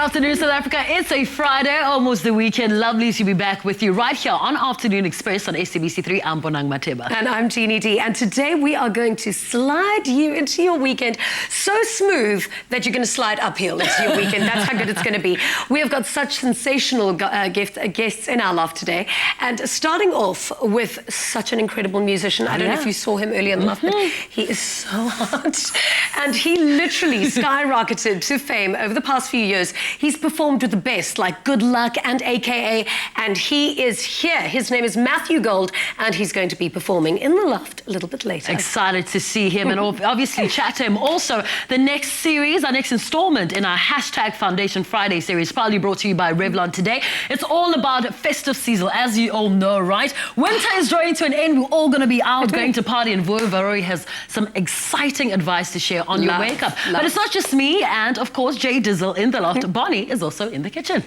afternoon, South Africa. It's a Friday, almost the weekend. Lovely to be back with you right here on Afternoon Express on SABC3. I'm Bonang Mateba. And I'm Jeannie D. And today we are going to slide you into your weekend so smooth that you're going to slide uphill into your weekend. That's how good it's going to be. We have got such sensational guests in our loft today. And starting off with such an incredible musician. I don't know if you saw him earlier in the loft, but he is so hot. And he literally skyrocketed to fame over the past few years. He's performed with the best, like GoodLuck and AKA, and he is here. His name is Mathew Gold, and he's going to be performing in the loft a little bit later. Excited to see him and obviously chat to him. Also, the next series, our next installment in our #Foundation Friday series, proudly brought to you by Revlon today. It's all about festive season, as you all know, right? Winter is drawing to an end. We're all going to be out going to party, and Vuyo has some exciting advice to share on your wake up. But it's not just me, and of course, Jay Dizzle in the loft. Bonnie is also in the kitchen.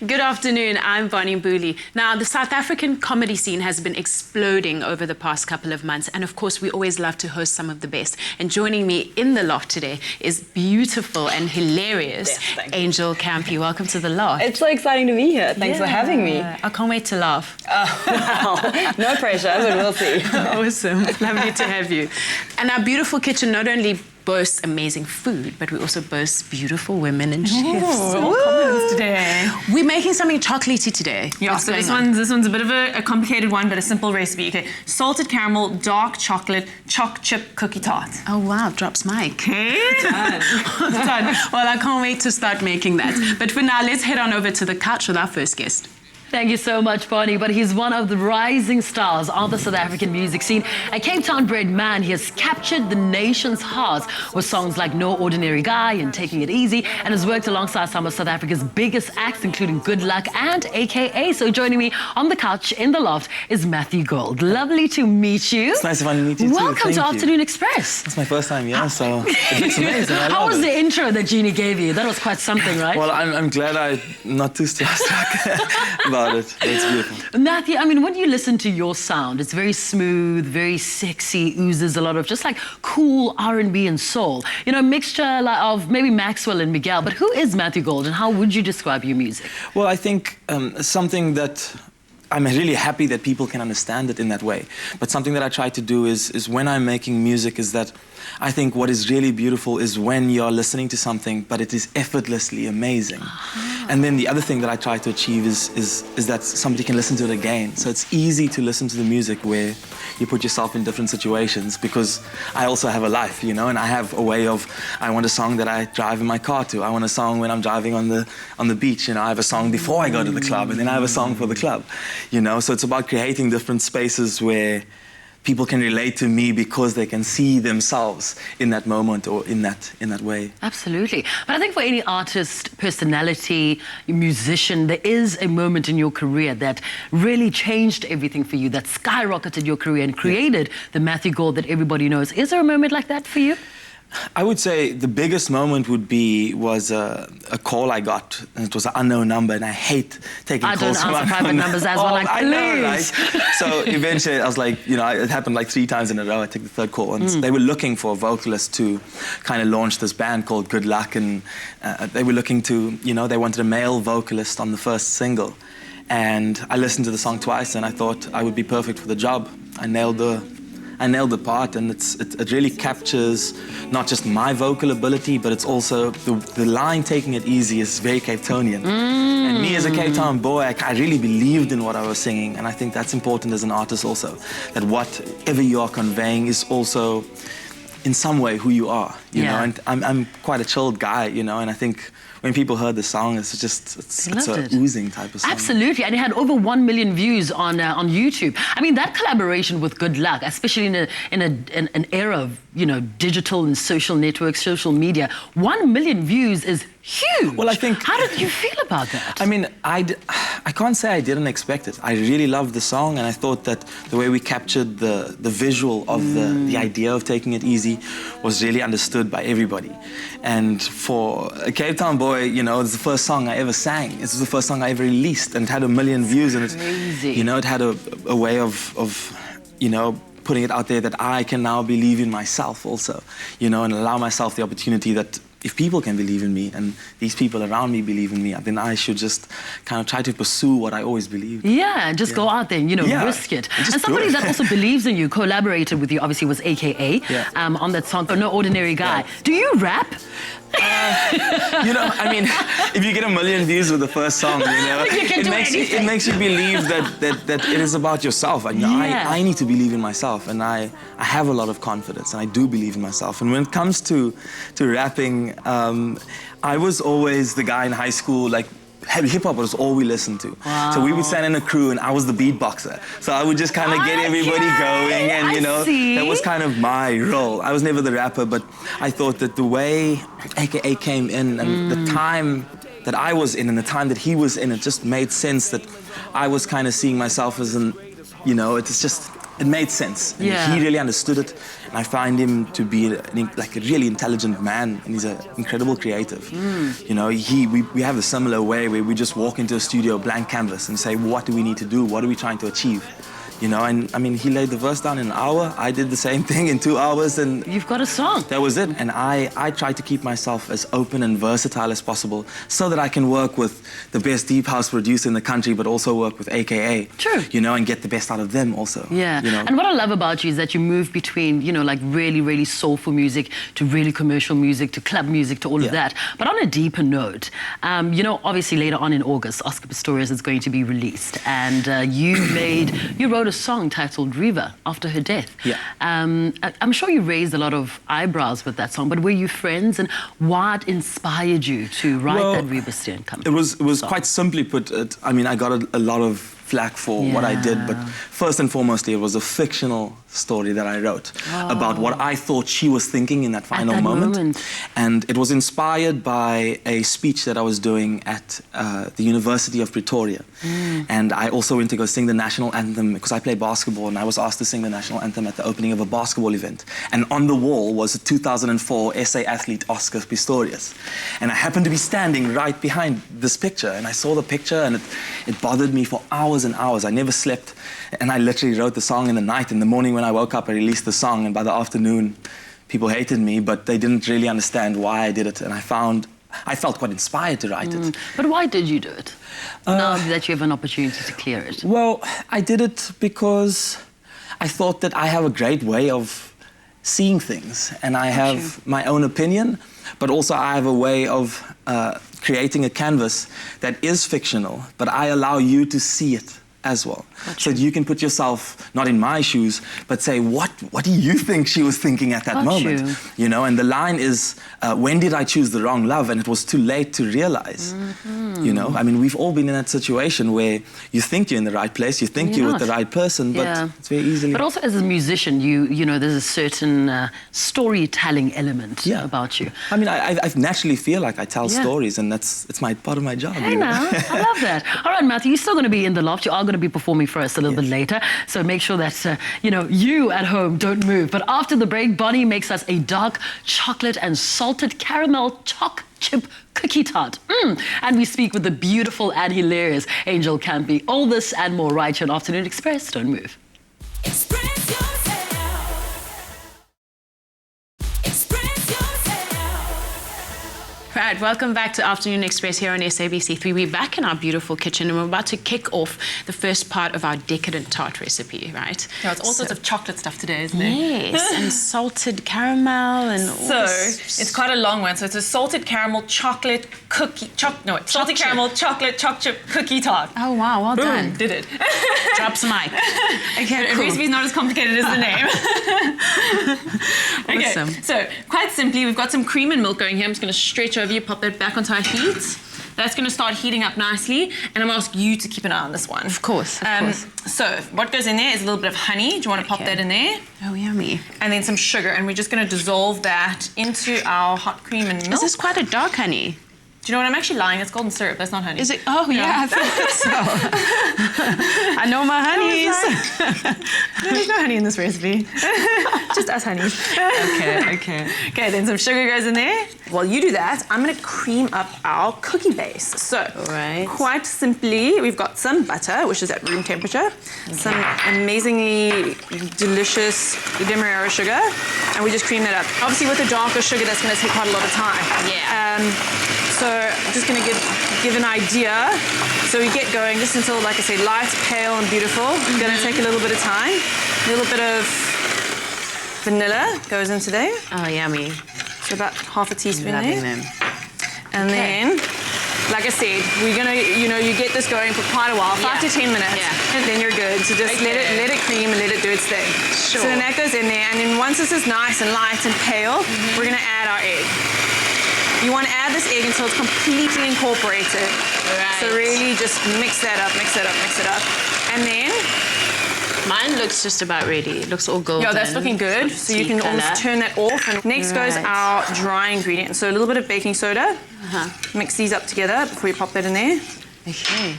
Good afternoon, I'm Bonnie Booley. Now, the South African comedy scene has been exploding over the past couple of months, and of course, we always love to host some of the best. And joining me in the loft today is beautiful and hilarious Angel Campey. Welcome to the loft. It's so exciting to be here. Thanks for having me. I can't wait to laugh. Wow. No pressure, but we'll see. Awesome. Lovely to have you. And our beautiful kitchen not only boasts amazing food, but we also boast beautiful women and chefs. All compliments today. We're making something chocolatey today. Yeah, so this one's a bit of a complicated one, but a simple recipe. Okay, salted caramel, dark chocolate, choc chip cookie tart. Oh wow, drops mic. Okay, done. Done. Well, I can't wait to start making that. But for now, let's head on over to the couch with our first guest. Thank you so much, Bonnie. But he's one of the rising stars of the South African music scene. A Cape Town-bred man, he has captured the nation's hearts with songs like No Ordinary Guy and Taking It Easy, and has worked alongside some of South Africa's biggest acts, including GoodLuck and AKA. So joining me on the couch in the loft is Mathew Gold. Lovely to meet you. It's nice to finally meet you too. Welcome to Afternoon Express. It's my first time, yeah, so it looks amazing. How was the intro that Jeannie gave you? That was quite something, right? Well, I'm glad I'm not too starstruck about it. It's beautiful. Mathew, I mean, when you listen to your sound, it's very smooth, very sexy, oozes a lot of just like cool R&B and soul. You know, a mixture of maybe Maxwell and Miguel. But who is Mathew Gold, and how would you describe your music? Well, I think something that I'm really happy that people can understand it in that way. But something that I try to do is when I'm making music is that I think what is really beautiful is when you're listening to something, but it is effortlessly amazing. And then the other thing that I try to achieve is that somebody can listen to it again. So it's easy to listen to the music where you put yourself in different situations, because I also have a life, you know, and I have a way of, I want a song that I drive in my car to. I want a song when I'm driving on the beach, you know. I have a song before I go to the club, and then I have a song for the club, you know. So it's about creating different spaces where people can relate to me because they can see themselves in that moment or in that way. Absolutely. But I think for any artist, personality, musician, there is a moment in your career that really changed everything for you, that skyrocketed your career and created the Mathew Gold that everybody knows. Is there a moment like that for you? I would say the biggest moment was a call I got, and it was an unknown number, and I hate taking calls. I don't answer private numbers as well, like, I know, right? please. So eventually I was like, you know, it happened like 3 times in a row. I took the third call, and they were looking for a vocalist to kind of launch this band called GoodLuck, and they were looking to, you know, they wanted a male vocalist on the first single. And I listened to the song twice, and I thought I would be perfect for the job. I nailed the part, and it really captures not just my vocal ability, but it's also the line "Taking It Easy" is very Cape Townian. And me as a Cape Town boy, I really believed in what I was singing, and I think that's important as an artist also, that whatever you are conveying is also in some way who you are, you know. And I'm quite a chilled guy, you know, and I think when people heard the song, it's an oozing type of song. Absolutely, and it had over 1 million views on YouTube. I mean, that collaboration with GoodLuck, especially in an era of, you know, digital and social networks, social media, 1 million views is huge. Well, I think. How did you feel about that? I mean, I can't say I didn't expect it. I really loved the song, and I thought that the way we captured the visual of the idea of taking it easy was really understood by everybody. And for a Cape Town boy, you know, it's the first song I ever sang. This was the first song I ever released, and it had 1 million views, and it, you know, it had a way of you know, putting it out there that I can now believe in myself also, you know, and allow myself the opportunity that if people can believe in me and these people around me believe in me, then I should just kind of try to pursue what I always believed. Yeah, just go out there and, risk it. And somebody that also believes in you, collaborated with you, obviously, was AKA on that song, No Ordinary Guy. Yeah. Do you rap? If you get 1 million views with the first song, it makes you believe that it is about yourself. I need to believe in myself, and I have a lot of confidence, and I do believe in myself. And when it comes to rapping, I was always the guy in high school, like, hip hop was all we listened to. Wow. So we would stand in a crew and I was the beatboxer. So I would just kind of get everybody going, and that was kind of my role. I was never the rapper, but I thought that the way AKA came in and the time that I was in and the time that he was in, it just made sense that I was kind of seeing myself as it made sense. And he really understood it. And I find him to be like a really intelligent man, and he's an incredible creative. We have a similar way where we just walk into a studio, blank canvas, and say, what do we need to do? What are we trying to achieve? He laid the verse down in an hour. I did the same thing in 2 hours, and you've got a song. That was it. And I try to keep myself as open and versatile as possible so that I can work with the best deep house producer in the country, but also work with AKA. True. And get the best out of them also. Yeah. And what I love about you is that you move between, like really, really soulful music to really commercial music to club music to all of that. But on a deeper note, obviously later on in August, Oscar Pistorius is going to be released, and you wrote a song titled Riva after her death. Yeah. I'm sure you raised a lot of eyebrows with that song, but were you friends, and what inspired you to write that Riva Steenkamp? It was quite simply put. I got a lot of flack for what I did, but first and foremost, it was a fictional story that I wrote about what I thought she was thinking in that final moment. And it was inspired by a speech that I was doing at the University of Pretoria. And I also went to go sing the national anthem because I play basketball, and I was asked to sing the national anthem at the opening of a basketball event. And on the wall was a 2004 SA athlete, Oscar Pistorius. And I happened to be standing right behind this picture, and I saw the picture, and it bothered me for hours and hours. I never slept, and I literally wrote the song in the night. In the morning when I woke up, I released the song, and by the afternoon, people hated me, but they didn't really understand why I did it. And I felt quite inspired to write it. But why did you do it? Now that you have an opportunity to clear it. Well, I did it because I thought that I have a great way of seeing things, and I have my own opinion, but also I have a way of creating a canvas that is fictional, but I allow you to see it as well. So that you can put yourself, not in my shoes, but say, what do you think she was thinking at that moment? And the line is, when did I choose the wrong love? And it was too late to realize. We've all been in that situation where you think you're in the right place, you think you're with the right person, but it's very easily... But also as a musician, you know, there's a certain storytelling element about you. I naturally feel like I tell stories, and it's part of my job. Hey now, I love that. All right, Mathew, you're still going to be in the loft. You are going to be performing for us a little bit later, so make sure that you at home don't move. But after the break, Bonnie makes us a dark chocolate and salted caramel choc chip cookie tart. And we speak with the beautiful and hilarious Angel Campey. All this and more right here on Afternoon Express. Don't move. Express yourself. Express yourself. Right, welcome back to Afternoon Express here on SABC3. We're back in our beautiful kitchen, and we're about to kick off the first part of our decadent tart recipe, right? Yeah, it's all sorts of chocolate stuff today, isn't it? Yes, and salted caramel and all So, this. it's quite a long one. So it's a salted caramel chocolate cookie... salted caramel chocolate choc chip cookie tart. Oh, wow, well Boom, done. did it. Drops mic. Okay, The recipe's not as complicated as the name. Awesome. Okay, so quite simply, we've got some cream and milk going here. I'm just going to stretch over you, pop that back onto our heat. That's going to start heating up nicely, and I'm going to ask you to keep an eye on this one. Of course, of course. So what goes in there is a little bit of honey. Do you want to pop that in there? Oh, yummy. And then some sugar, and we're just going to dissolve that into our hot cream and milk. This is quite a dark honey. Do you know what? I'm actually lying. It's golden syrup. That's not honey. Is it? Oh, yeah, I think so. I know my honeys. No, there's no honey in this recipe. Just us honeys. Okay. Okay, then some sugar goes in there. While you do that, I'm going to cream up our cookie base. So, Right. quite simply, we've got some butter, which is at room temperature, some amazingly delicious demerara sugar, and we just cream that up. Obviously, with the darker sugar, that's going to take quite a lot of time. Yeah. So I'm just going to give an idea. So we get going just until, like I said, light, pale, and beautiful. It's going to take a little bit of time. A little bit of vanilla goes into there. Oh, yummy. So about half a teaspoon Loving there. them. And then, like I said, we're gonna, you get this going for quite a while, 5 to 10 minutes, Yeah. and then you're good. So just let it cream and let it do its thing. Sure. So then that goes in there, and then once this is nice and light and pale, we're gonna add our egg. You want to add this egg until it's completely incorporated. Right. So really just mix that up, mix it up, and then Mine looks just about ready. It looks all golden. yeah, that's looking good. So you can almost turn that off. And next goes Right. our dry ingredient. So a little bit of baking soda. Mix these up together before you pop that in there. Okay.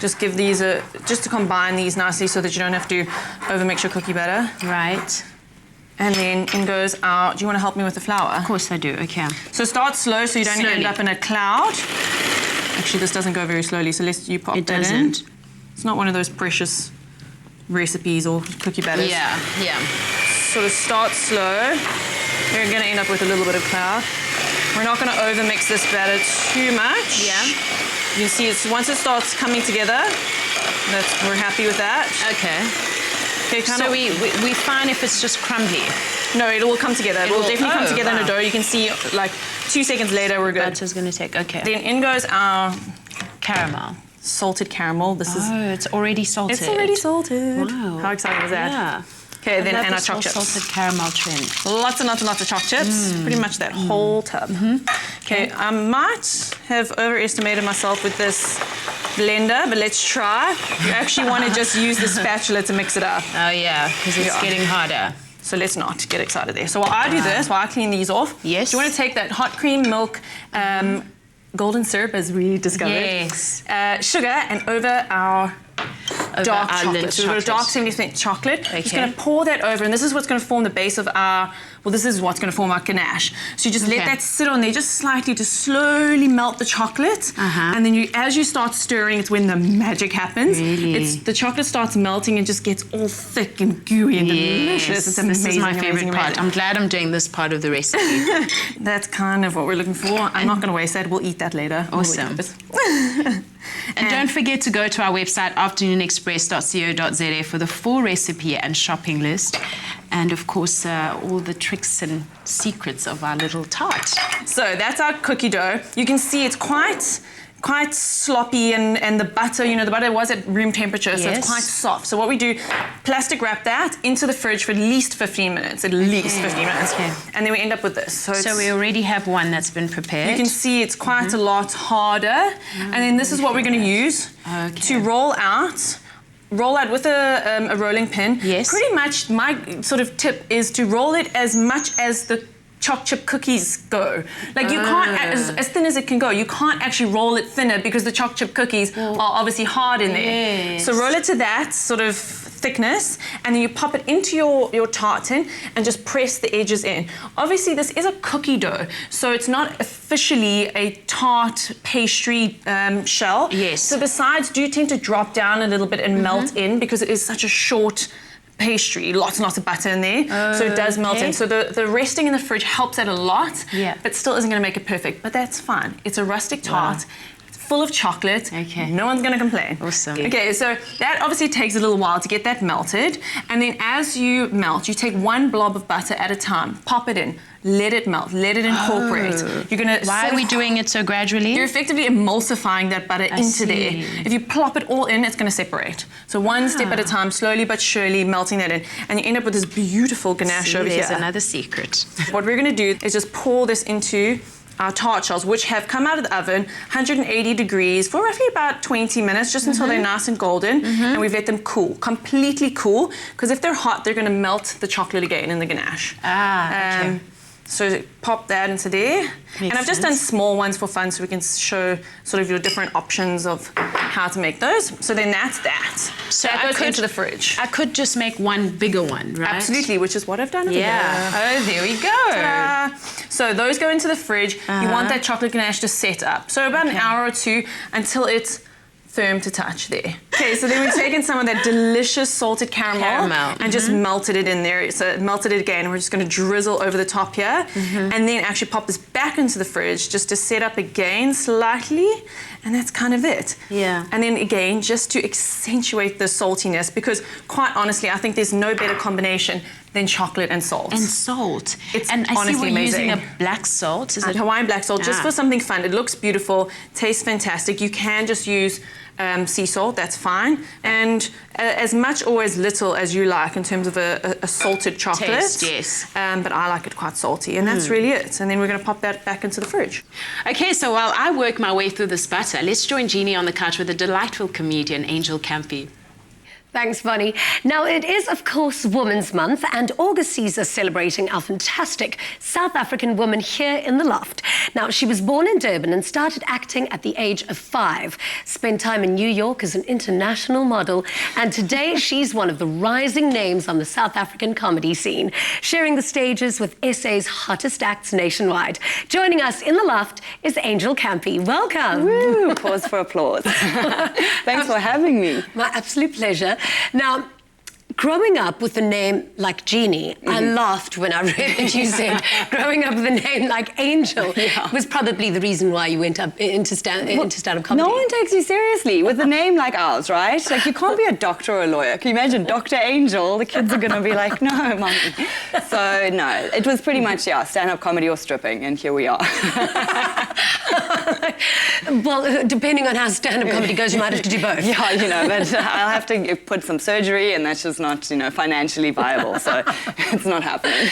Just give these just to combine these nicely so that you don't have to overmix your cookie batter. Right. And then in goes our, do you want to help me with the flour? Of course I do. Okay. So start slow so you don't Slowly. end up in a cloud. Actually, this doesn't go very slowly, so you pop It that doesn't. in. It's not one of those precious recipes or cookie batters. Yeah. Sort of start slow. You're going to end up with a little bit of cloud. We're not going to overmix this batter too much. Yeah. You can see once it starts coming together, we're happy with that. Okay. Okay, So we find if it's just crumbly. No, it will come together. It will definitely come oh, together in a wow. dough. You can see like 2 seconds later we're good. Butter's going to take. Okay. Then in goes our Caramel. salted caramel. This is Oh, it's already salted. it's already salted. Wow. How exciting was that? Yeah. Okay, then Love and our this choc whole chips. salted caramel trend. Lots and lots and lots of choc chips. Pretty much that whole tub. Okay, I might have overestimated myself with this blender, but let's try. You actually want to just use the spatula to mix it up. Oh yeah, because it's Yeah. getting harder. So let's not get excited there. So while I do this, while I clean these off, Yes. do you want to take that hot cream, milk, golden syrup, as we discovered, Yes. sugar, and over our dark our chocolate. Lindt So we've got a dark chocolate. 70% chocolate. Just Okay. going to pour that over, and this is what's going to form the base of our, this is what's going to form our ganache. So you just let Okay. that sit on there just slightly to slowly melt the chocolate. And then as you start stirring, it's when the magic happens. Really? The chocolate starts melting and just gets all thick and gooey and delicious. It's amazing. This is my favorite amazing, part. amazing. I'm glad I'm doing this part of the recipe. That's kind of what we're looking for. I'm not going to waste that. We'll eat that later. Awesome. And don't forget to go to our website, afternoonexpress.co.za, for the full recipe and shopping list. And of course, all the tricks and secrets of our little tart. So that's our cookie dough. You can see it's quite sloppy, and the butter, the butter was at room temperature, so Yes. it's quite soft. So what we do, plastic wrap that into the fridge for at least 15 minutes, and then we end up with this. So we already have one that's been prepared. you can see it's quite a lot harder, and then this is what we're going to use to roll out with a rolling pin. Yes. Pretty much my sort of tip is to roll it as much as the choc chip cookies go. Like you can't, as thin as it can go, you can't actually roll it thinner because the choc chip cookies are obviously hard in there. Yes. So roll it to that sort of thickness, and then you pop it into your tart tin and just press the edges in. Obviously this is a cookie dough, so it's not officially a tart pastry shell. Yes. So the sides do tend to drop down a little bit and melt in because it is such a short pastry, lots and lots of butter in there, so it does melt in. So the resting in the fridge helps that a lot, but still isn't going to make it perfect. But that's fine. It's a rustic tart. It's full of chocolate. Okay. No one's going to complain. Awesome. Okay, so that obviously takes a little while to get that melted. And then as you melt, you take one blob of butter at a time, pop it in, let it melt, let it incorporate. You're going to Why are we doing it so gradually? You're effectively emulsifying that butter into see. there. If you plop it all in, it's going to separate. So one step at a time, slowly but surely melting that in. And you end up with this beautiful ganache over There's here. another secret. What we're going to do is just pour this into our tart shells, which have come out of the oven, 180 degrees for roughly about 20 minutes, just until they're nice and golden. And we've let them cool, completely cool, because if they're hot, they're going to melt the chocolate again in the ganache. Okay. So pop that into there. And I've just done small ones for fun so we can show sort of your different options of how to make those. So then that's that. So that goes into the fridge. I could just make one bigger one, right? Absolutely, which is what I've done over Yeah. there. Oh, there we go. Ta-da. So those go into the fridge. You want that chocolate ganache to set up. So about an hour or two until it's firm to touch there. Okay, so then we've taken some of that delicious salted caramel. And just melted it in there. So melted it again. We're just going to drizzle over the top here. And then actually pop this back into the fridge just to set up again slightly. And that's kind of it. Yeah. And then again, just to accentuate the saltiness, because quite honestly, I think there's no better combination than chocolate and salt. And salt. It's and I see honestly we're amazing. using a black salt. Is it? Hawaiian black salt, just for something fun. It looks beautiful, tastes fantastic. You can just use sea salt, that's fine. And as much or as little as you like in terms of a salted chocolate. Taste, yes. But I like it quite salty, and that's really it. And then we're going to pop that back into the fridge. Okay, so while I work my way through this butter, let's join Jeannie on the couch with a delightful comedian, Angel Campey. Thanks, Bonnie. Now, it is, of course, Women's Month, and August sees us celebrating our fantastic South African woman here in the loft. Now, she was born in Durban and started acting at the age of 5, spent time in New York as an international model, and today she's one of the rising names on the South African comedy scene, sharing the stages with SA's hottest acts nationwide. Joining us in the loft is Angel Campey. Welcome. Woo, pause for applause. Thanks for having me. My absolute pleasure. Now, growing up with a name like Jeannie, I laughed when I read that you said growing up with a name like Angel was probably the reason why you went up into stand-up comedy. No one takes you seriously with a name like ours, right? Like, you can't be a doctor or a lawyer. Can you imagine Dr. Angel? The kids are going to be like, no, mommy. So, no, it was pretty much, stand-up comedy or stripping, and here we are. Well, depending on how stand-up comedy goes, you might have to do both. Yeah, but I'll have to put some surgery, and that's just not, financially viable, so it's not happening.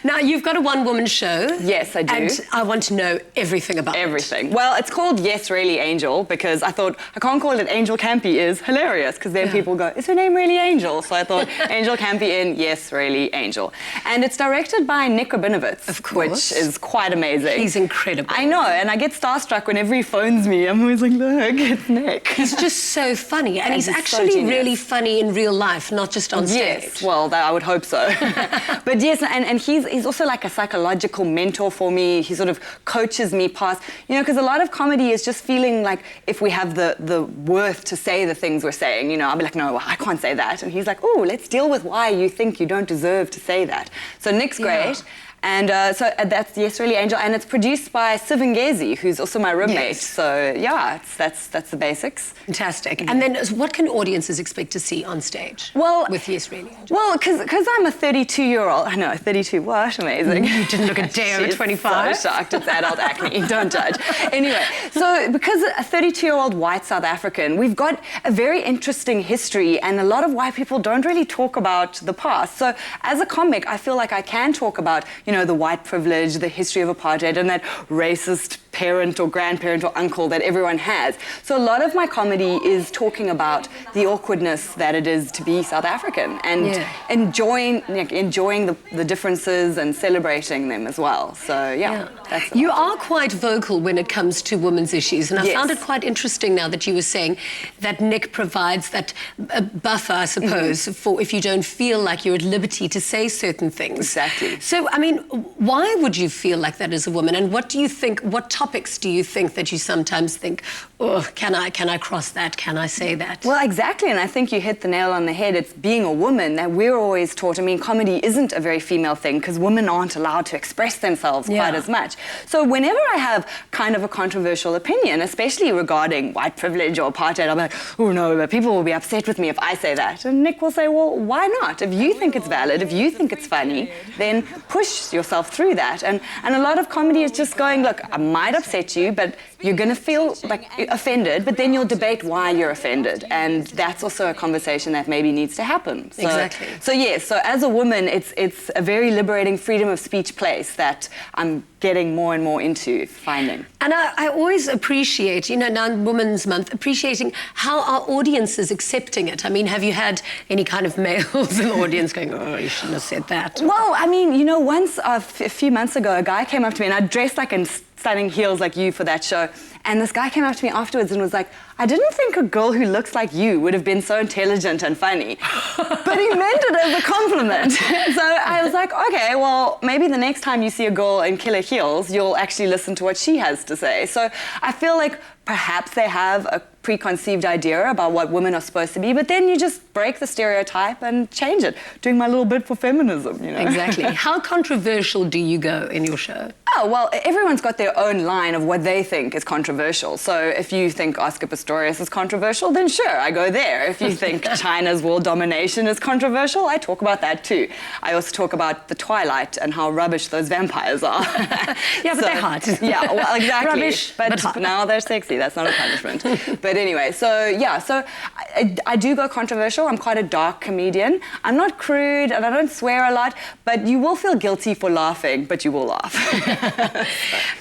Now, you've got a one-woman show. Yes, I do. And I want to know everything about everything. Well, it's called Yes Really Angel because I thought I can't call it Angel Campey is hilarious because then people go, is her name really Angel? So I thought Angel Campey in Yes Really Angel. And it's directed by Nick Rabinovitz, of course, which is quite amazing. He's incredible. I know, and I get starstruck whenever he phones me. I'm always like, look, it's Nick. He's just so funny, and he's so actually genius. really funny in real life, not just on stage. Yes, well, I would hope so. But yes, and he's also like a psychological mentor for me. He sort of coaches me past, because a lot of comedy is just feeling like if we have the worth to say the things we're saying, I'll be like, no, I can't say that. And he's like, oh, let's deal with why you think you don't deserve to say that. So Nick's great. And so that's Yes Really Angel, and it's produced by Sivangezi, who's also my roommate. Yes. So that's the basics. Fantastic. And then what can audiences expect to see on stage with Yes Really Angel? Well, because I'm a 32-year-old, I know, 32, what? Amazing. You didn't look a day over 25. So shocked, it's adult acne, don't judge. Anyway, so because a 32-year-old white South African, we've got a very interesting history, and a lot of white people don't really talk about the past. So as a comic, I feel like I can talk about, the white privilege, the history of apartheid, and that racist parent or grandparent or uncle that everyone has. So a lot of my comedy is talking about the awkwardness that it is to be South African and enjoying the differences and celebrating them as well. So that's you are quite vocal when it comes to women's issues, and I found it quite interesting now that you were saying that Nick provides that buffer, I suppose, for if you don't feel like you're at liberty to say certain things. Exactly. So, I mean, why would you feel like that as a woman, and what topics do you think that you sometimes think, oh, can I cross that? Can I say that? Well, exactly, and I think you hit the nail on the head. It's being a woman that we're always taught. I mean, comedy isn't a very female thing because women aren't allowed to express themselves quite as much. So whenever I have kind of a controversial opinion, especially regarding white privilege or apartheid, I'm like, oh no, but people will be upset with me if I say that. And Nick will say, well, why not? If you think it's valid, if you think it's funny, then push yourself through that. And a lot of comedy is just going, look, I might upset you, but you're going to feel like offended, but then you'll debate why you're offended. And that's also a conversation that maybe needs to happen. So, Exactly. So yes, so as a woman, it's a very liberating freedom of speech place that I'm getting more and more into finding. And I always appreciate, now Women's Month, appreciating how our audience is accepting it. I mean, have you had any kind of males in the audience going, oh, you shouldn't have said that? Well, I mean, once a few months ago, a guy came up to me, and I dressed like in stunning heels like you for that show, and this guy came up to me afterwards and was like, I didn't think a girl who looks like you would have been so intelligent and funny. But he meant it as a compliment. So I was like, okay, well, maybe the next time you see a girl in killer heels, you'll actually listen to what she has to say. So I feel like perhaps they have a preconceived idea about what women are supposed to be, but then you just break the stereotype and change it. Doing my little bit for feminism, Exactly. How controversial do you go in your show? Oh, well, everyone's got their own line of what they think is controversial. So if you think Oscar Pistorius is controversial, then sure, I go there. If you think China's world domination is controversial, I talk about that too. I also talk about the Twilight and how rubbish those vampires are. Yeah, but they're hot. Yeah, well, exactly. Rubbish, but hot. Now they're sexy. That's not a punishment. But anyway, so yeah, so I do go controversial. I'm quite a dark comedian. I'm not crude and I don't swear a lot, but you will feel guilty for laughing, but you will laugh.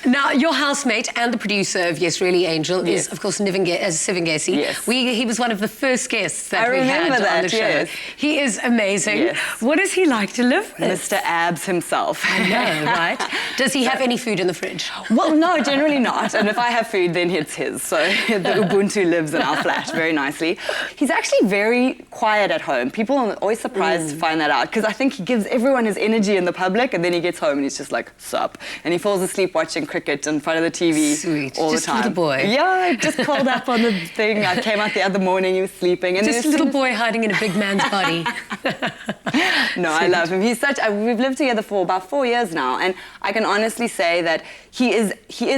Now, your housemate and the producer of Yes Really Angel is, of course, Sivin Gesi. Yes. He was one of the first guests that I we remember had on the that, show. yes. He is amazing. Yes. What is he like to live with? Mr. Abs himself. I know, right? Does he have any food in the fridge? Well, no, generally not. And if I have food, then it's his. So the Ubuntu lives in our flat very nicely. He's actually very quiet at home. People are always surprised to find that out because I think he gives everyone his energy in the public and then he gets home and he's just like, sup. And he falls asleep watching cricket in front of the TV Sweet. all Just the time. a little boy. Yeah, I just curled up on the thing. I came out the other morning, he was sleeping. And Just a little boy hiding in a big man's body. No, I love him. He's we've lived together for about 4 years now, and I can honestly say that he is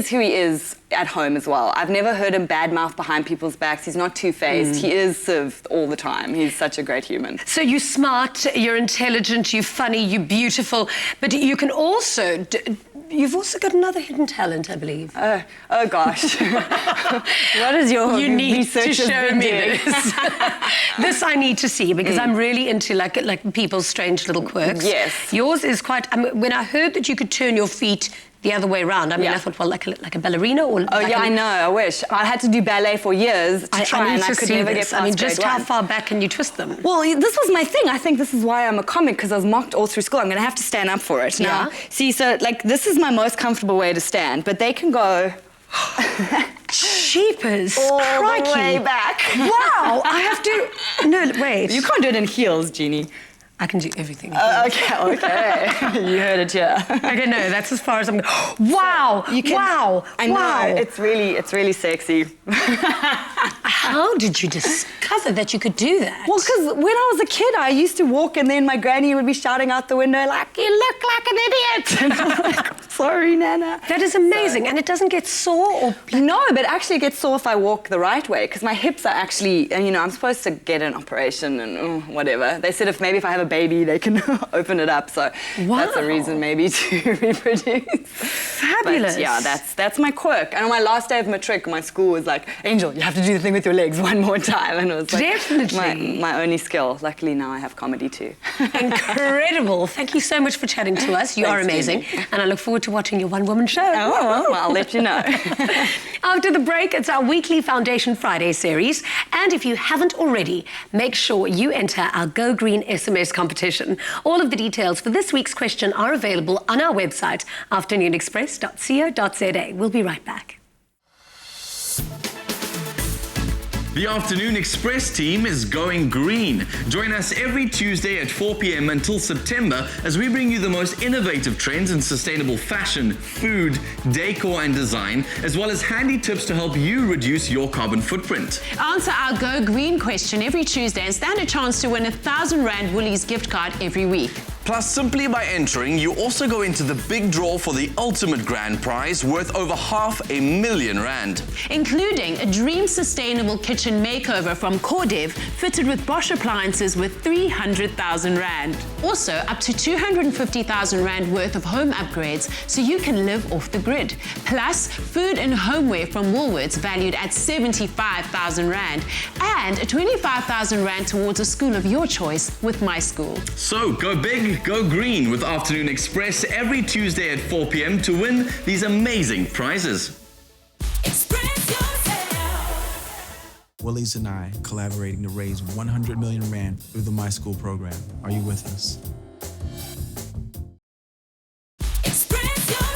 who he is at home as well. I've never heard him badmouth behind people's backs. He's not two-faced. He is served all the time. He's such a great human. So you're smart, you're intelligent, you're funny, you're beautiful, but you can also... You've also got another hidden talent, I believe. Oh gosh. What is your You need research to has show been me doing? this. This I need to see because I'm really into like people's strange little quirks. Yes. Yours is quite... when I heard that you could turn your feet the other way around, I thought, well, like a ballerina or... Oh, yeah, I know, I wish. I had to do ballet for years to try, and I could never get past just grade how one. far back can you twist them? Well, this was my thing. I think this is why I'm a comic, because I was mocked all through school. I'm going to have to stand up for it now. Yeah. See, so, this is my most comfortable way to stand, but they can go... Sheepers, all crikey. the way back. Wow, I have to... No, wait. You can't do it in heels, Jeannie. I can do everything. Okay. You heard it here. Okay, no, that's as far as I'm going. Wow! Wow! I know, wow. it's really sexy. How did you discover that you could do that? Well, because when I was a kid, I used to walk and then my granny would be shouting out the window like, you look like an idiot. And I'm like, sorry, Nana. That is amazing. And it doesn't get sore or... No, but actually it gets sore if I walk the right way because my hips are actually, and I'm supposed to get an operation and whatever. They said if I have a baby, they can open it up. So that's a reason maybe to reproduce. Fabulous. But yeah, that's my quirk. And on my last day of matric, my school was like, Angel, you have to do the thing with your legs one more time. And it was like Definitely. my only skill. Luckily now I have comedy too. Incredible. Thank you so much for chatting to us. You are amazing. And I look forward to watching your one-woman show. Oh, well, I'll let you know. After the break, it's our weekly Foundation Friday series. And if you haven't already, make sure you enter our Go Green SMS competition. All of the details for this week's question are available on our website, afternoonexpress.co.za. We'll be right back. The Afternoon Express team is going green. Join us every Tuesday at 4 p.m. until September as we bring you the most innovative trends in sustainable fashion, food, decor and design, as well as handy tips to help you reduce your carbon footprint. Answer our Go Green question every Tuesday and stand a chance to win a 1,000 Rand Woolies gift card every week. Plus, simply by entering, you also go into the big draw for the ultimate grand prize worth over R500,000. Including a dream sustainable kitchen makeover from Cordev, fitted with Bosch appliances with 300,000 Rand. Also, up to 250,000 Rand worth of home upgrades so you can live off the grid. Plus, food and homeware from Woolworths valued at 75,000 Rand. And 25,000 Rand towards a school of your choice with My School. So go big, go green with Afternoon Express every Tuesday at 4 p.m. to win these amazing prizes. Express yourself. Willies and I collaborating to raise 100 million Rand through the My School program. Are you with us? Express yourself.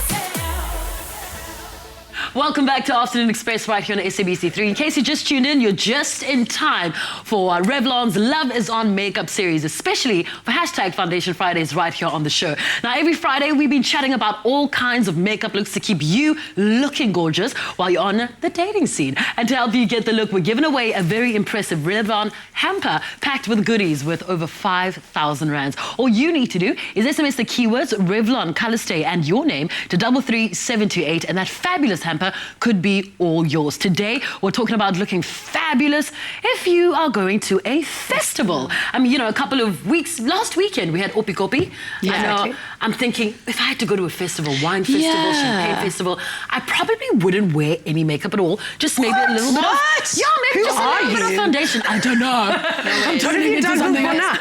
Welcome back to Afternoon Express right here on SABC3. In case you just tuned in, you're just in time for Revlon's Love is On makeup series, especially for #Foundation Fridays right here on the show. Now, every Friday, we've been chatting about all kinds of makeup looks to keep you looking gorgeous while you're on the dating scene. And to help you get the look, we're giving away a very impressive Revlon hamper packed with goodies worth over 5,000 Rands. All you need to do is SMS the keywords Revlon, Color Stay, and your name to 33728, and that fabulous hamper could be all yours. Today, we're talking about looking fabulous if you are going to a festival. I mean, a couple of weeks, last weekend, we had Opi Kopi. Yeah. I'm thinking, if I had to go to a festival, wine festival, champagne festival, I probably wouldn't wear any makeup at all. Just maybe a little bit of... Yeah, maybe just a little bit of foundation. I don't know. I'm totally into something else.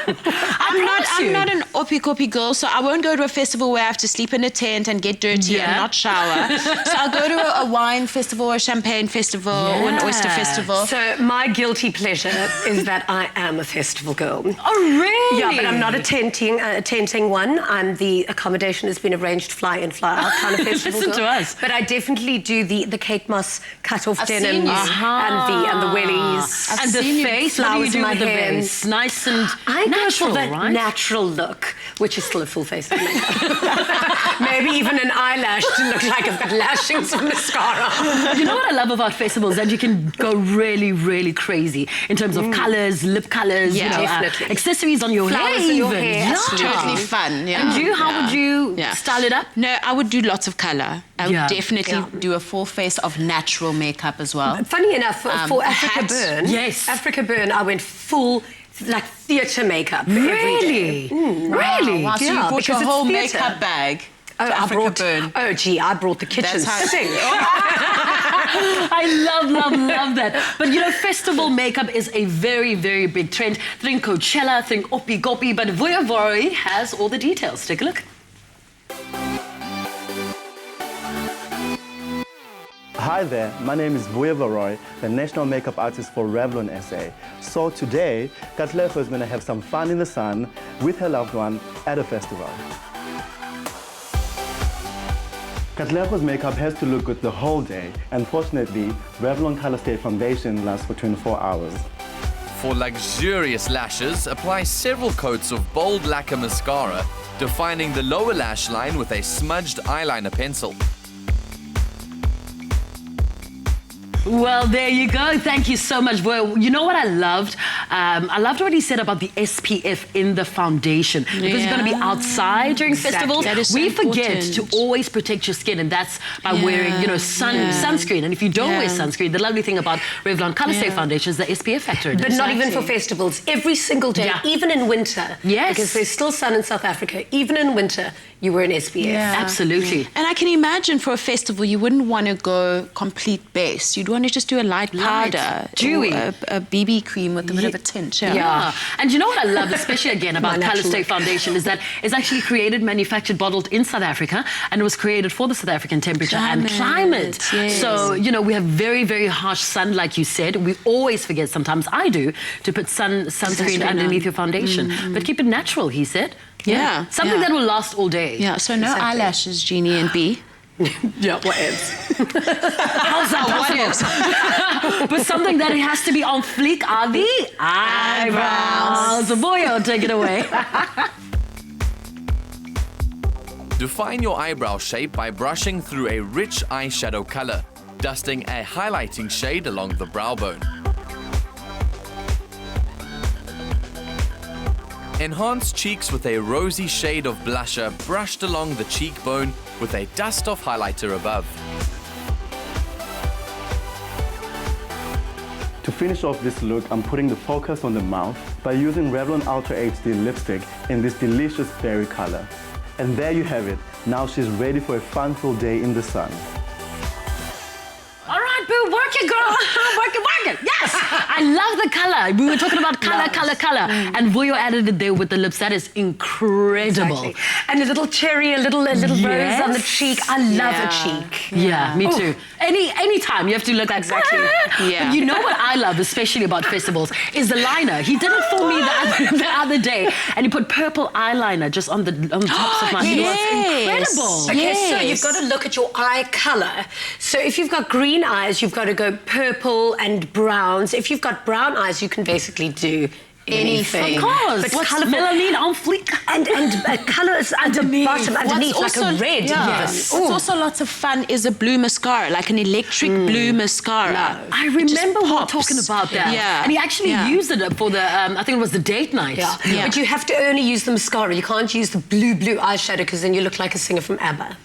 I'm not an Opi Kopi girl, so I won't go to a festival where I have to sleep in a tent and get dirty and not shower. So I'll go to a wine festival, a champagne festival, or an oyster festival. So my guilty pleasure is that I am a festival girl. Oh, really? Yeah, but I'm not tenting one. I'm the accommodation has been arranged fly in, fly out kind of festival Listen girl. to us. But I definitely do the Kate Moss cut-off I've denims seen you. and the wellies. And the seen you face, what do you flowers in do my with the hair. face? Nice and I go natural, for that right? natural look, which is still a full face of makeup. Maybe even an eyelash to look like I've got lashings of mascara. You know what I love about festivals? That you can go really, really crazy in terms of colours, lip colours, definitely. Accessories on your Flowers hair in your even. hair, Yeah. absolutely. Totally fun, yeah. And you, how would you style it up? No, I would do lots of colour. I would Yeah. definitely do a full face of natural makeup as well. Funny enough, for a Africa hat. Burn, Yes. Africa Burn, I went full theatre makeup every Really? day. Really? Wow, so you Yeah, brought your because it's whole theatre. makeup bag Oh, to Africa Burn. Oh, gee, I brought the kitchen That's how- sink. I love that. But festival makeup is a very, very big trend. Think Coachella, think Opi Kopi, but Vuyo has all the details. Take a look. Hi there, my name is Vuyo, the national makeup artist for Revlon SA. So today, Katlego is going to have some fun in the sun with her loved one at a festival. Katlego's makeup has to look good the whole day, and fortunately, Revlon Color Stay Foundation lasts for 24 hours. For luxurious lashes, apply several coats of bold lacquer mascara, defining the lower lash line with a smudged eyeliner pencil. Well, there you go. Thank you so much, Vuyo. You know what I loved? I loved what he said about the SPF in the foundation. Because you're going to be outside during festivals. That is so we forget important. to always protect your skin, and that's by wearing, sunscreen. And if you don't wear sunscreen, the lovely thing about Revlon Color Stay Foundation is the SPF factor in it. But not even for festivals. Every single day, even in winter. Yes. Because there's still sun in South Africa. Even in winter, you wear an SPF. Absolutely. And I can imagine for a festival, you wouldn't want to go complete base. You'd want to just do a light powder. dewy. Or a BB cream with a bit of a tint. Yeah. And you know what I love, especially again about Color Stay Foundation, is that it's actually created, manufactured, bottled in South Africa, and it was created for the South African temperature and climate. Yes. So, we have very, very harsh sun, like you said. We always forget, sometimes I do, to put sunscreen underneath your foundation. But keep it natural, he said. Yeah. Something that will last all day. Yeah, so no eyelashes, Jeannie and B. Yeah, what else? How's that possible? But something that it has to be on fleek are the eyebrows. Vuyo, take it away. Define your eyebrow shape by brushing through a rich eyeshadow color, dusting a highlighting shade along the brow bone. Enhance cheeks with a rosy shade of blusher brushed along the cheekbone with a dust-off highlighter above. To finish off this look, I'm putting the focus on the mouth by using Revlon Ultra HD lipstick in this delicious berry color. And there you have it. Now she's ready for a fun-filled day in the sun. All right, Boo, work it, girl. Work it. Yes. I love the color. We were talking about color. And Vuyo added it there with the lips. That is incredible. Exactly. And a little cherry, a little rose on the cheek. I love a cheek. Yeah, me too. Any time you have to look like Exactly. Yeah. But you know what I love, especially about festivals, is the liner. He did it for me the other day, and he put purple eyeliner just on the tops of my head. Yes. Incredible. Okay, so you've got to look at your eye color. So if you've got green eyes, you've got to go purple and browns. If you've got brown eyes, you can basically do anything. Of course. But What's colourful. melanine on fleek? And colours at the bottom, underneath, like a red. What's also lots of fun is a blue mascara, like an electric blue mascara. I It just remember we were pops. talking about that. Yeah. And he actually used it for the, I think it was the date night. Yeah. But you have to only use the mascara. You can't use the blue eyeshadow because then you look like a singer from ABBA.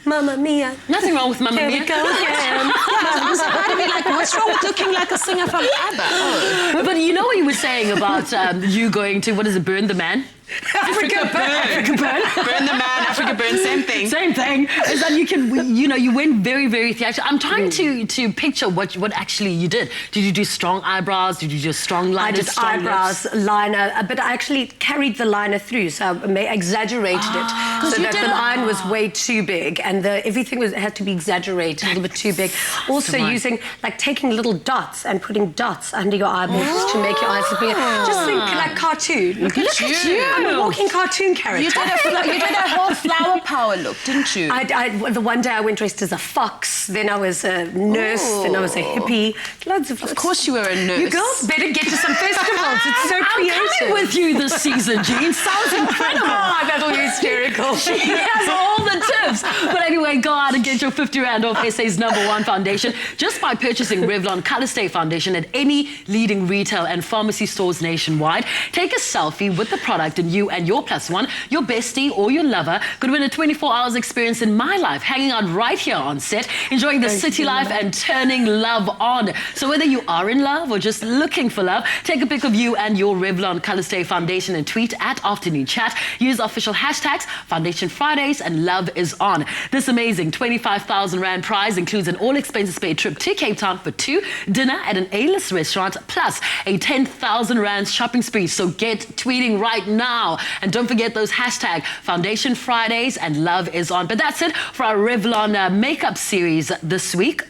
Mamma Mia. Nothing wrong with Mamma Here Mia. we go again. I'm so proud of me, like, what's wrong with looking like a singer from ABBA? Oh. But you know what you were saying about you going to, what is it, Burn the Man? Africa burn. Burn the man, Africa burn, same thing. Same thing. Is that you can, you went very, very theatrical. I'm trying to picture what actually you did. Did you do strong eyebrows? Did you do strong liner? I did strong eyebrows, lips? liner, but I actually carried the liner through, so I exaggerated it. So that the line was way too big and everything had to be exaggerated, a little bit too big. Also using, like taking little dots and putting dots under your eyeballs to make your eyes look bigger. Just think like cartoon. Look at you. I'm a walking cartoon character. You did a whole flower power look, didn't you? The one day I went dressed as a fox, then I was a nurse, then I was a hippie. Loads of. Of course you were a nurse. You girls better get to some festivals. It's so creative. I'm coming with you this season, Jean. Sounds incredible. Oh, that'll be hysterical. She has all the tips. But anyway, go out and get your 50 Rand off SA's #1 foundation just by purchasing Revlon Color Stay Foundation at any leading retail and pharmacy stores nationwide. Take a selfie with the product and you and your plus one, your bestie or your lover could win a 24 hours experience in my life, hanging out right here on set, enjoying the city life and turning love on. So whether you are in love or just looking for love, take a pic of you and your Revlon Color Stay Foundation and tweet at Afternoon Chat. Use official hashtags Foundation Fridays and Love is On. This amazing 25,000 Rand prize includes an all expenses paid trip to Cape Town for 2, dinner at an A-list restaurant, plus a 10,000 Rand shopping spree. So get tweeting right now. And don't forget those hashtag Foundation Fridays and Love is On. But that's it for our Revlon makeup series this week.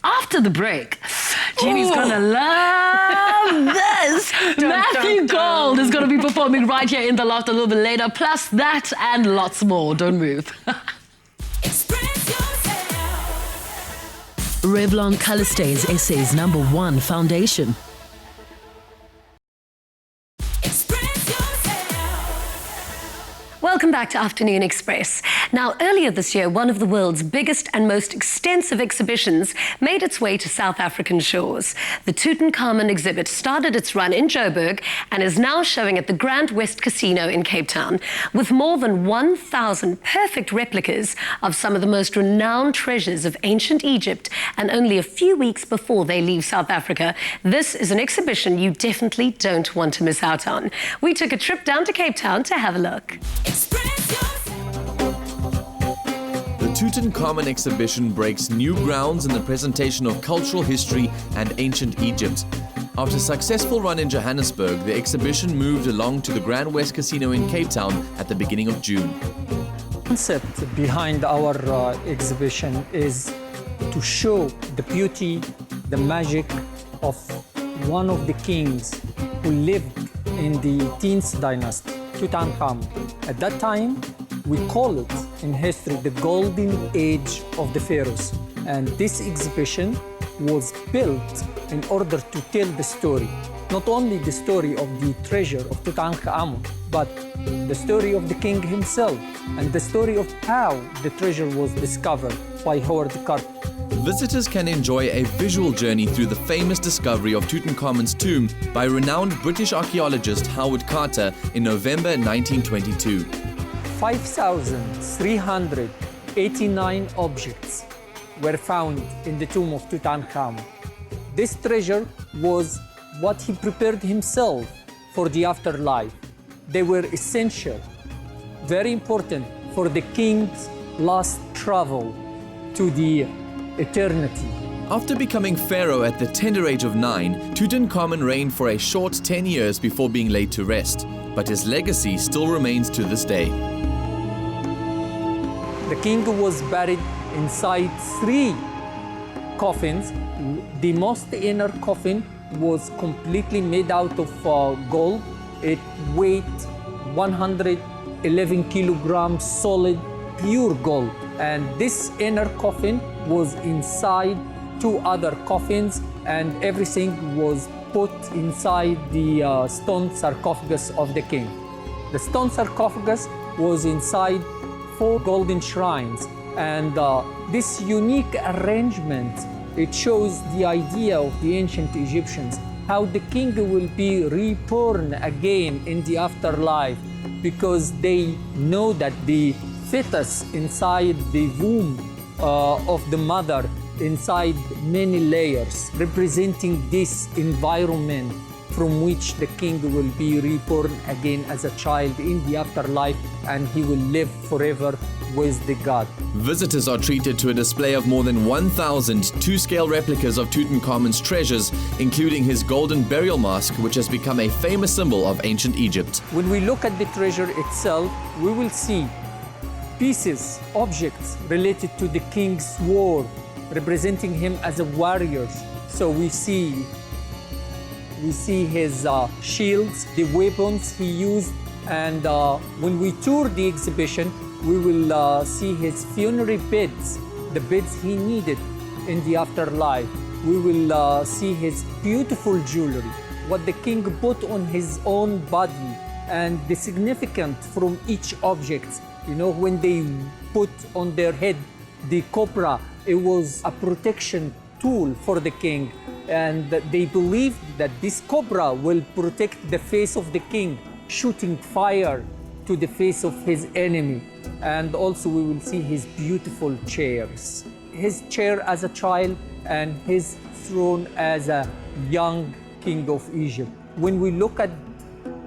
After the break, Jeannie's gonna love this. Mathew Gold is gonna be performing right here in the loft a little bit later. Plus that and lots more. Don't move. Express yourself. Revlon Color Stays SA's #1 foundation. Express yourself. Welcome back to Afternoon Express. Now, earlier this year, one of the world's biggest and most extensive exhibitions made its way to South African shores. The Tutankhamun exhibit started its run in Joburg and is now showing at the GrandWest Casino in Cape Town. With more than 1,000 perfect replicas of some of the most renowned treasures of ancient Egypt, and only a few weeks before they leave South Africa, this is an exhibition you definitely don't want to miss out on. We took a trip down to Cape Town to have a look. The Tutankhamun Exhibition breaks new grounds in the presentation of cultural history and ancient Egypt. After a successful run in Johannesburg, the exhibition moved along to the GrandWest Casino in Cape Town at the beginning of June. The concept behind our exhibition is to show the beauty, the magic of one of the kings who lived in the 10th dynasty, Tutankhamun. At that time, we call it in history the golden age of the pharaohs. And this exhibition was built in order to tell the story, not only the story of the treasure of Tutankhamun, but the story of the king himself and the story of how the treasure was discovered by Howard Carter. Visitors can enjoy a visual journey through the famous discovery of Tutankhamun's tomb by renowned British archaeologist Howard Carter in November 1922. 5,389 objects were found in the tomb of Tutankhamun. This treasure was what he prepared himself for the afterlife. They were essential, very important for the king's last travel to the eternity. After becoming pharaoh at the tender age of 9, Tutankhamun reigned for a short 10 years before being laid to rest, but his legacy still remains to this day. The king was buried inside 3 coffins. The most inner coffin was completely made out of gold. It weighed 111 kilograms solid, pure gold. And this inner coffin was inside 2 other coffins, and everything was put inside the stone sarcophagus of the king. The stone sarcophagus was inside 4 golden shrines, and this unique arrangement, it shows the idea of the ancient Egyptians, how the king will be reborn again in the afterlife, because they know that the fetus inside the womb of the mother, inside many layers, representing this environment from which the king will be reborn again as a child in the afterlife, and he will live forever with the god. Visitors are treated to a display of more than 1,000 2-scale replicas of Tutankhamun's treasures, including his golden burial mask, which has become a famous symbol of ancient Egypt. When we look at the treasure itself, we will see pieces, objects related to the king's war, representing him as a warrior. So we see his shields, the weapons he used, and when we tour the exhibition, we will see his funerary beds, the beds he needed in the afterlife. We will see his beautiful jewelry, what the king put on his own body, and the significance from each object. You know, when they put on their head the cobra, it was a protection tool for the king, and they believed that this cobra will protect the face of the king, shooting fire to the face of his enemy. And also we will see his beautiful chairs, his chair as a child and his throne as a young king of Egypt. When we look at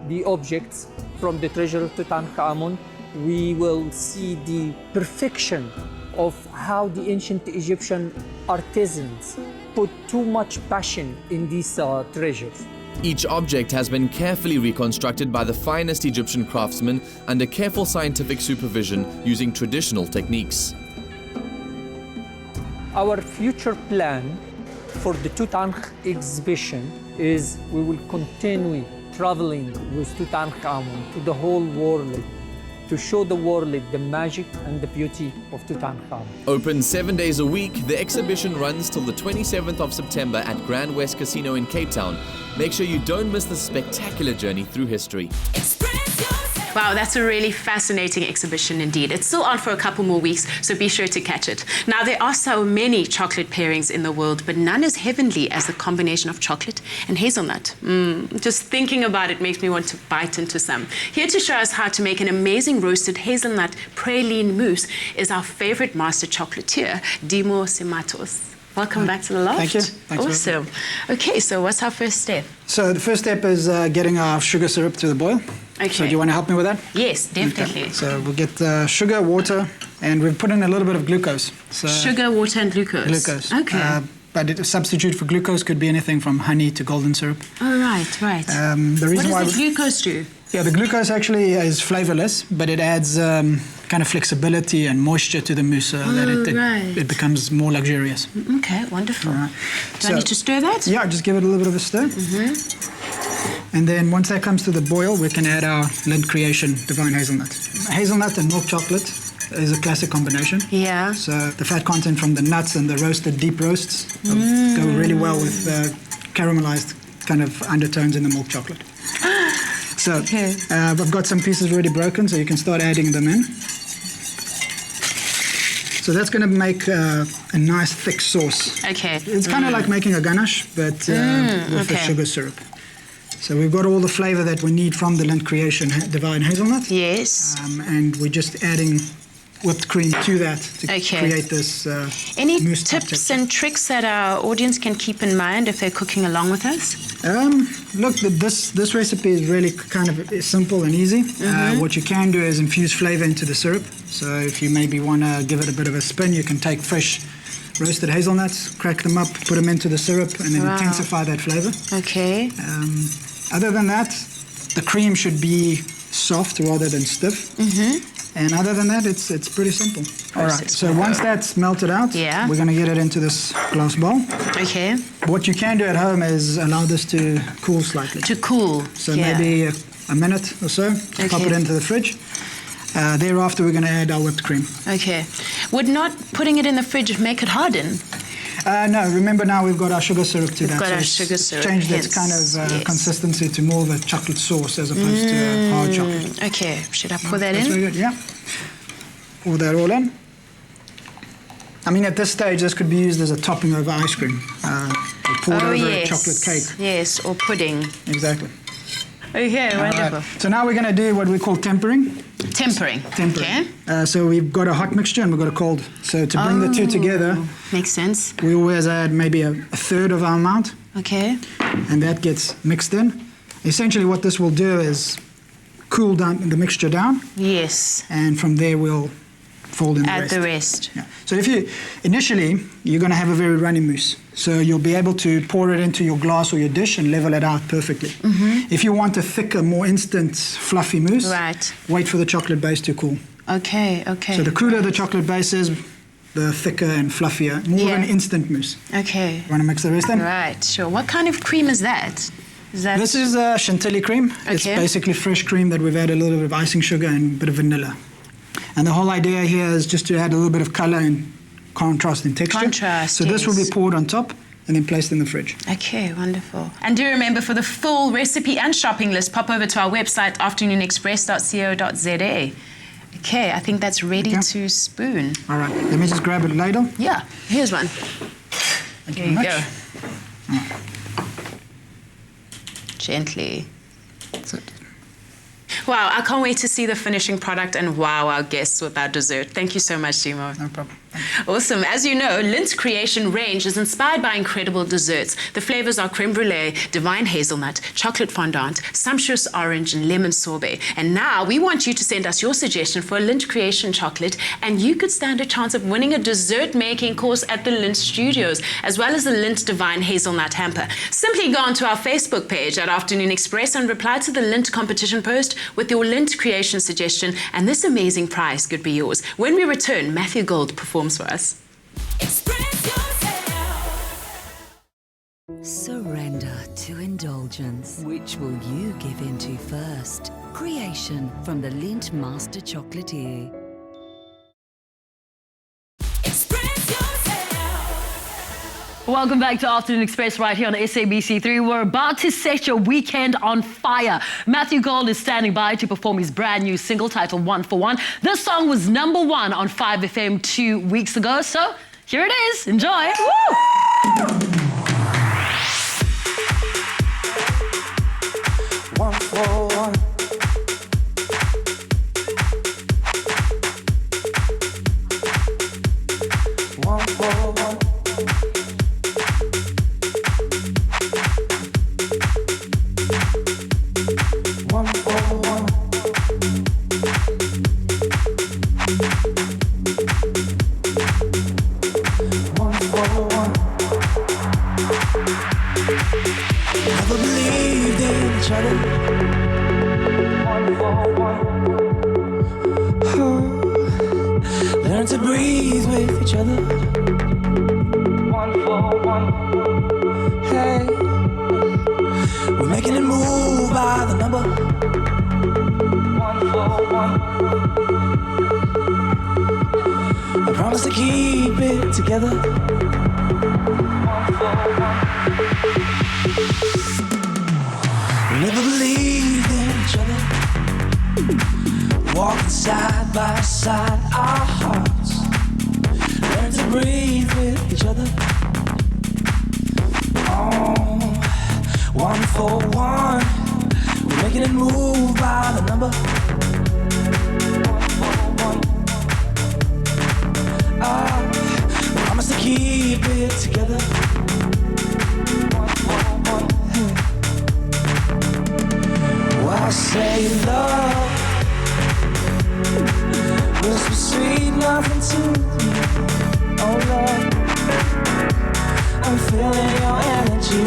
the objects from the treasure of Tutankhamun, we will see the perfection of how the ancient Egyptian artisans put too much passion in these treasures. Each object has been carefully reconstructed by the finest Egyptian craftsmen under careful scientific supervision using traditional techniques. Our future plan for the Tutankhamun exhibition is we will continue traveling with Tutankhamun to the whole world, to show the world the magic and the beauty of Tutankhamun. Open 7 days a week, the exhibition runs till the 27th of September at GrandWest Casino in Cape Town. Make sure you don't miss this spectacular journey through history. Wow, that's a really fascinating exhibition indeed. It's still on for a couple more weeks, so be sure to catch it. Now, there are so many chocolate pairings in the world, but none as heavenly as the combination of chocolate and hazelnut. Just thinking about it makes me want to bite into some. Here to show us how to make an amazing roasted hazelnut praline mousse is our favorite master chocolatier, Dimo. Welcome back to the loft. Thank you. Thanks. Awesome. Okay, so what's our first step? So the first step is getting our sugar syrup to the boil. Okay. So do you want to help me with that? Yes, definitely. Okay. So we'll get sugar, water, and we've put in a little bit of glucose. So sugar, water, and glucose. Glucose. Okay. But a substitute for glucose could be anything from honey to golden syrup. Oh, right, right. The reason what does the glucose do? Yeah, the glucose actually is flavorless, but it adds kind of flexibility and moisture to the mousse so that it becomes more luxurious. Okay, wonderful. Right. Do I need to stir that? Yeah, just give it a little bit of a stir. And then once that comes to the boil, we can add our Lindt Creation Divine Hazelnut. Hazelnut and milk chocolate is a classic combination. Yeah. So the fat content from the nuts and the roasted deep roasts go really well with caramelized kind of undertones in the milk chocolate. So I've got some pieces already broken, so you can start adding them in. So So that's going to make a nice thick sauce. Okay. It's kind of like making a ganache, but with the sugar syrup. So we've got all the flavor that we need from the Lindt Creation Divine Hazelnut. Yes. And we're just adding whipped cream to that to create this Any mousse tips and tricks that our audience can keep in mind if they're cooking along with us? Look, this recipe is really kind of simple and easy. What you can do is infuse flavor into the syrup. So if you maybe want to give it a bit of a spin, you can take fresh roasted hazelnuts, crack them up, put them into the syrup, and then intensify that flavor. Okay. Other than that, the cream should be soft rather than stiff. And other than that, it's pretty simple. All right, so once that's melted out, we're going to get it into this glass bowl. Okay. What you can do at home is allow this to cool slightly. To cool. So maybe a minute or so, pop it into the fridge. Thereafter, we're going to add our whipped cream. Okay. Would not putting it in the fridge make it harden? No, remember now we've got our sugar syrup to that. We've got our so sugar syrup. Changed its kind of consistency to more of a chocolate sauce as opposed to a hard chocolate. Okay, should I pour that That's in? very good, yeah. Pour that all in. I mean, at this stage, this could be used as a topping over ice cream. Or poured over a chocolate cake. Yes, or pudding. Exactly. Okay, wonderful. Right. So now we're going to do what we call tempering. Tempering. Okay. So we've got a hot mixture and we've got a cold. So to bring the two together, makes sense. We always add maybe a third of our amount. Okay. And that gets mixed in. Essentially, what this will do is cool down the mixture down. Yes. And from there, we'll fold in the rest. Add the rest. Yeah. So if you initially you're going to have a very runny mousse, so you'll be able to pour it into your glass or your dish and level it out perfectly. If you want a thicker, more instant, fluffy mousse, wait for the chocolate base to cool. Okay. Okay. So the cooler the chocolate base is, the thicker and fluffier, more of an instant mousse. Okay. You want to mix the rest in? Right. Sure. What kind of cream is that? This is chantilly cream. It's basically fresh cream that we've added a little bit of icing sugar and a bit of vanilla. And the whole idea here is just to add a little bit of color and contrast in texture. Contrast, So this will be poured on top and then placed in the fridge. Okay, wonderful. And do remember, for the full recipe and shopping list, pop over to our website, afternoonexpress.co.za. Okay, I think that's ready to spoon. All right, let me just grab a ladle. Yeah, here's one. Here you go. Gently. Wow, I can't wait to see the finishing product and wow our guests with our dessert. Thank you so much, Dimo. No problem. Awesome. As you know, Lindt's Creation range is inspired by incredible desserts. The flavors are creme brulee, divine hazelnut, chocolate fondant, sumptuous orange, and lemon sorbet. And now we want you to send us your suggestion for a Lindt Creation chocolate, and you could stand a chance of winning a dessert making course at the Lindt Studios, as well as the Lindt Divine Hazelnut Hamper. Simply go onto our Facebook page at Afternoon Express and reply to the Lindt competition post with your Lindt Creation suggestion, and this amazing prize could be yours. When we return, Mathew Gold performs for us. Surrender to indulgence. Which will you give into first? Creation from the Lindt Master Chocolatier. Welcome back to Afternoon Express right here on SABC3. We're about to set your weekend on fire. Mathew Gold is standing by to perform his brand new single titled 1 for 1. This song was #1 on 5FM 2 weeks ago, so here it is. Enjoy. Woo! 1 for 1. Learn to breathe with each other. 1 for 1. Hey, we're making it move by the number. 1 for 1. I promise to keep it together. 1 for 1. We never believed in each other. Walking side by side, our hearts breathe with each other. Oh, one for one. We're making it move by the number. One for one. We promise to keep it together. One for one. Well, I say love whisper sweet nothing to me. Oh Lord, I'm feeling your energy.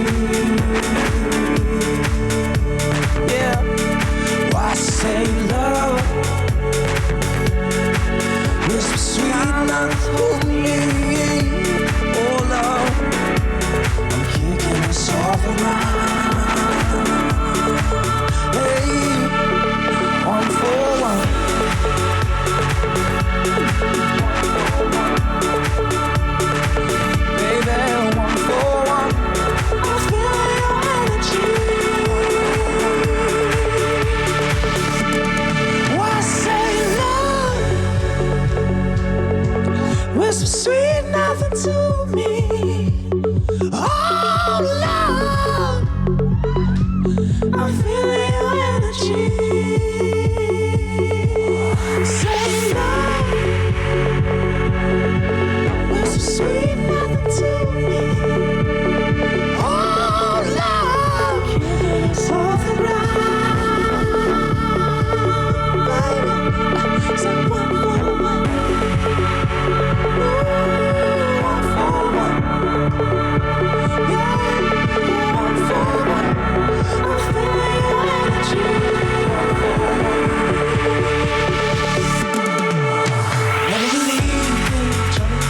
Yeah, well, I say love whisper sweet nothing to me. Oh Lord, I'm kicking us off around. Hey, one for one. Baby, one for one. I feel your energy. Why say love? Whisper sweet nothing to me. Oh, love, I feel your energy. Say love. Sweet nothing to me. Oh, love, it's off the ground, baby. Say one for one. Ooh, one for one. Yeah, one for one. I'm feeling your energy. Never believe in each other.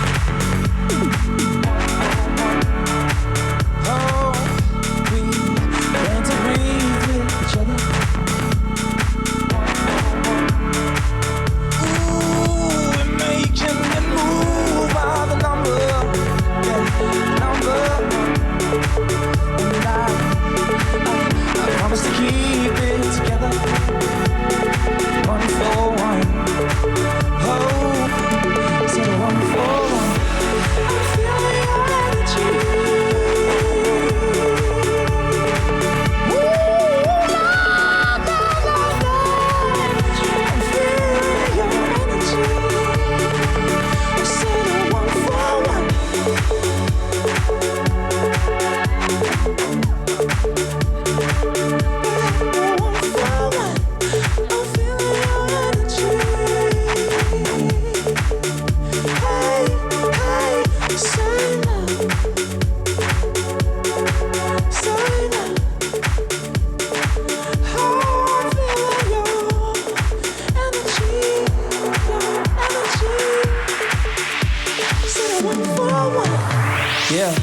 Yeah.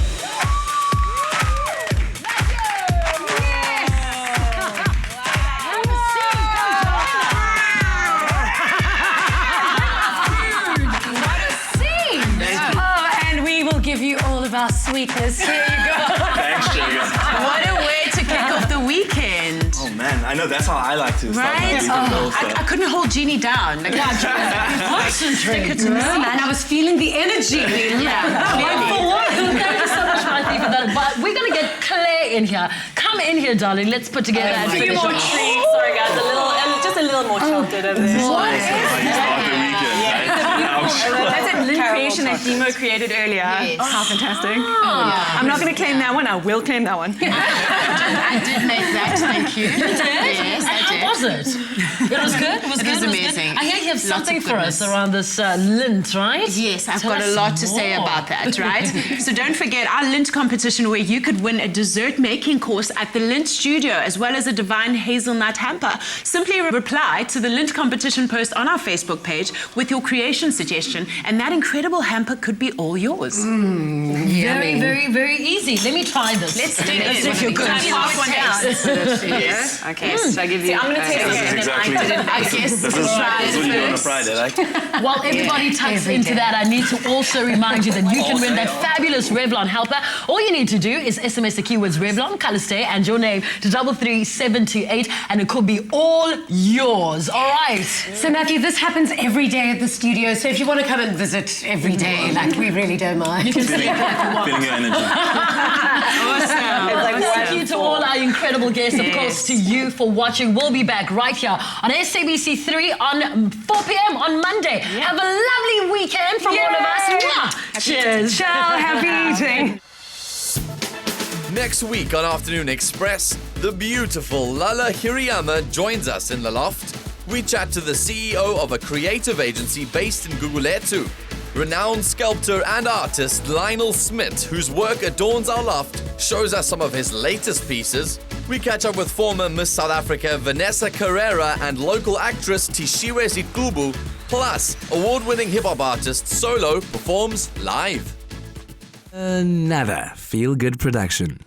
Give you all of our sweetness. Here you go. Thanks, Sugar. What a way to kick off the weekend. Oh man, I know that's how I like to start my Right? weekend also. I couldn't hold Jeannie down. Like, Concentrate. No, man, I was feeling the energy. Thank you so much, Mathew, for that. But we're going to get Claire in here. Come in here, darling. Let's put together A few more treats. Sorry, guys. Just a little more chocolate over there. That's a Lindt creation that Dimo created earlier. Yes. How fantastic. I'm not going to claim that one. I will claim that one. I did make that, thank you. You did? Yes, I did. How was it? It was good? It was good? was amazing. I hear you have Lots something of for us goodness. around this Lindt, right? Yes, I've Tell got a us lot to say more. about that, right? So don't forget our Lindt competition where you could win a dessert making course at the Lindt studio as well as a divine hazelnut hamper. Simply reply to the Lindt competition post on our Facebook page with your creation suggestion and that incredible hamper could be all yours. Very, very, very easy. Let me try this. Let's do Let's this. see if you're good. Half one down. Yes. Okay, so I give you... I'm going to This is exactly. This is what you do on a Friday, right? While everybody tucks into that, I need to also remind you that you can win that fabulous Revlon helper. All you need to do is SMS the keywords Revlon, colour stay, and your name to 33728, and it could be all yours. All right. So Matthew, this happens every day at the studio. So if you want to come and visit every day, like we really don't mind. You can Feeling your energy. Thank you to all our incredible guests, of course, to you for watching. We'll be back right here on SABC3 on 4 p.m. on Monday. Have a lovely weekend from all of us. Mwah. Cheers. Ciao, happy eating. Next week on Afternoon Express, the beautiful Lala Hirayama joins us in the loft. We chat to the CEO of a creative agency based in Gugulethu, renowned sculptor and artist Lionel Smith, whose work adorns our loft, shows us some of his latest pieces. We catch up with former Miss South Africa Vanessa Carrera and local actress Tishiwe Zikubu. Plus, award-winning hip-hop artist Solo performs live. Another feel-good production.